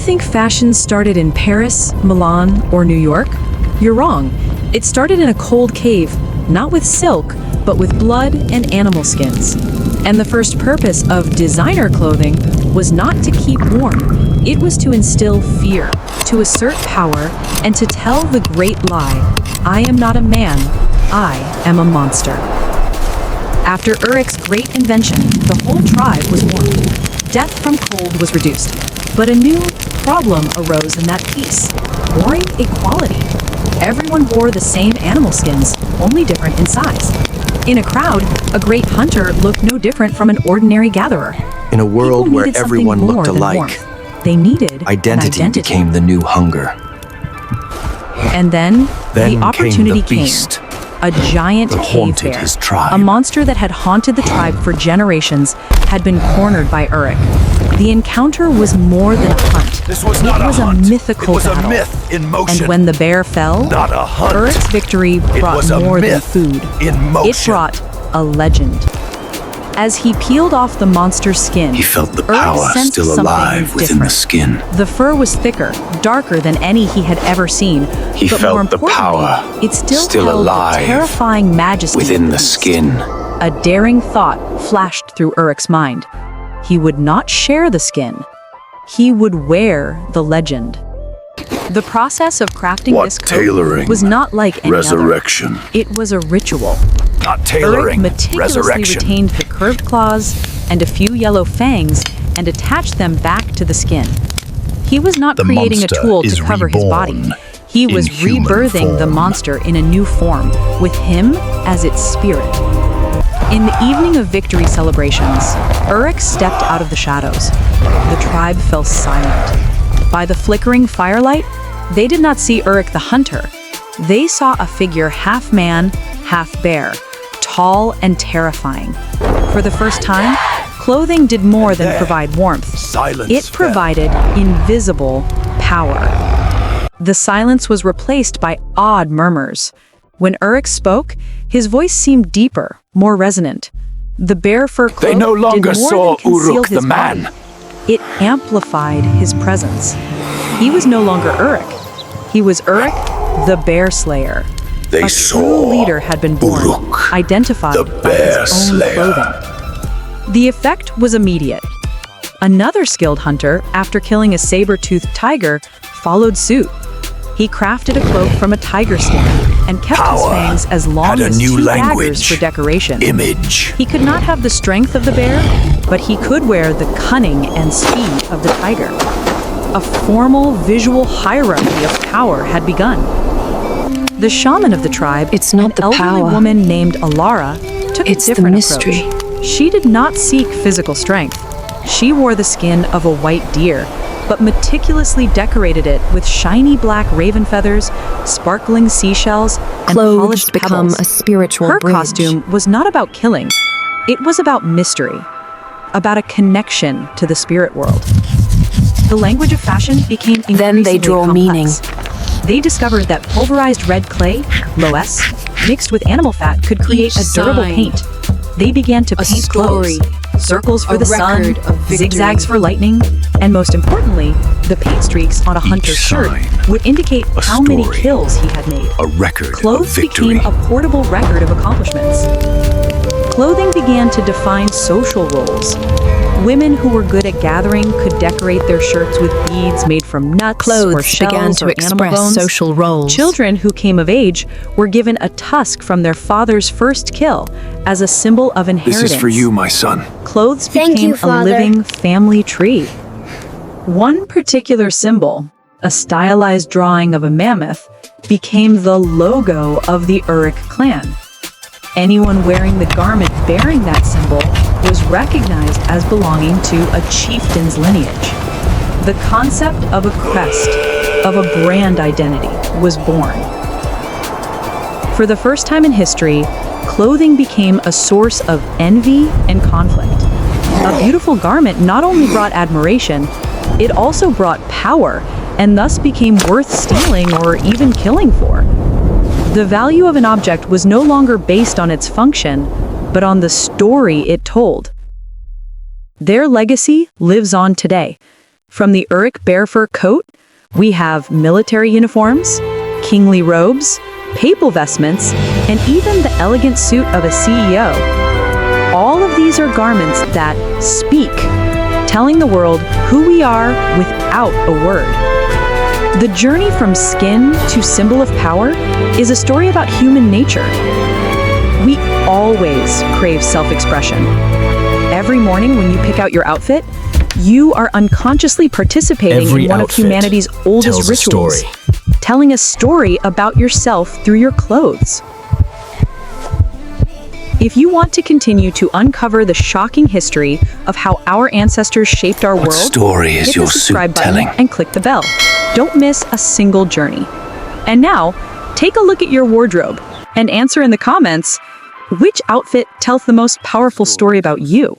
think fashion started in Paris, Milan, or New York? You're wrong. It started in a cold cave, not with silk, but with blood and animal skins. And the first purpose of designer clothing was not to keep warm. It was to instill fear, to assert power, and to tell the great lie, I am not a man, I am a monster. After Uruk's great invention, the whole tribe was warned. Death from cold was reduced. But a new problem arose in that piece: boring equality. Everyone wore the same animal skins, only different in size. In a crowd, a great hunter looked no different from an ordinary gatherer. In a world People where needed everyone something more looked than alike, warmth. They needed identity an became the new hunger. And then Then the opportunity came the beast a giant that cave haunted bear. his tribe. A monster that had haunted the tribe for generations had been cornered by Uruk. The encounter was more than a hunt. This was not it was a hunt. mythical It was battle. a myth in motion. And when the bear fell, Not a hunt. Uruk's victory brought was a more than myth food. in motion. It brought a legend. As he peeled off the monster's skin, He felt the Uruk power sensed still something alive within the different. skin. The fur was thicker, darker than any he had ever seen. He but felt more the importantly, power it still held alive the terrifying majesty within of the beast. skin. A daring thought flashed through Uruk's mind. He would not share the skin. He would wear the legend. The process of crafting What this coat tailoring? was not like any Resurrection. other. It was a ritual. Not Uruk tailoring. meticulously Resurrection. retained the curved claws and a few yellow fangs and attached them back to the skin. He was not The creating a monster tool is to cover his body. reborn He in was human rebirthing the form. monster in a new form, with him as its spirit. In the evening of victory celebrations, Uruk stepped out of the shadows. The tribe fell silent. By the flickering firelight, they did not see Uruk the hunter. They saw a figure half man, half bear, tall and terrifying. For the first time, clothing did more than provide warmth. Silence It fell. provided invisible power. The silence was replaced by odd murmurs. When Uruk spoke, his voice seemed deeper, more resonant. The bear fur cloak They no longer did more saw than conceal Uruk the his man. body. It amplified his presence. He was no longer Uruk. He was Uruk, the bear slayer. They A saw true leader had been born, Uruk, identified the by bear his own slayer. clothing. The effect was immediate. Another skilled hunter, after killing a saber-toothed tiger, followed suit. He crafted a cloak from a tiger skin and kept his Power fangs as long had a as new 2 daggers language. for decoration. Image. He could not have the strength of the bear, but he could wear the cunning and speed of the tiger. A formal visual hierarchy of power had begun. The shaman of the tribe, It's not the an elderly power. woman named Alara, took It's a the different mystery. approach. She did not seek physical strength. She wore the skin of a white deer, but meticulously decorated it with shiny black raven feathers, sparkling seashells, and Clothes polished become pebbles. a spiritual Her bridge. costume was not about killing. It was about mystery, about a connection to the spirit world. The language of fashion became increasingly Then they draw complex. meaning. They discovered that pulverized red clay, loess, mixed with animal fat could create a Each durable sign, paint. They began to a paint story, clothes, circles for a the sun, record of victory. zigzags for lightning, and most importantly, the paint streaks on a hunter's shirt sign, would indicate a how many story, kills he had made. A record Clothes of victory. became a portable record of accomplishments. Clothing began to define social roles. Women who were good at gathering could decorate their shirts with beads made from nuts or Clothes shells began to or animal express bones. social roles. Children who came of age were given a tusk from their father's first kill as a symbol of inheritance. This is for you, my son. Clothes Thank became you, a Father. living family tree. One particular symbol, a stylized drawing of a mammoth, became the logo of the Uruk clan. Anyone wearing the garment bearing that symbol was recognized as belonging to a chieftain's lineage. The concept of a crest, of a brand identity, was born. For the first time in history, clothing became a source of envy and conflict. A beautiful garment not only brought admiration, it also brought power, and thus became worth stealing or even killing for. The value of an object was no longer based on its function, but on the story it told. Their legacy lives on today. From the Uruk bear fur coat, we have military uniforms, kingly robes, papal vestments, and even the elegant suit of a CEO. All of these are garments that speak, telling the world who we are without a word. The journey from skin to symbol of power is a story about human nature. We always crave self-expression. Every morning when you pick out your outfit, you are unconsciously participating in one of humanity's oldest rituals, telling a story about yourself through your clothes. If you want to continue to uncover the shocking history of how our ancestors shaped our world, story is hit your the subscribe suit button telling? and click the bell. Don't miss a single journey. And now, take a look at your wardrobe and answer in the comments, which outfit tells the most powerful story about you?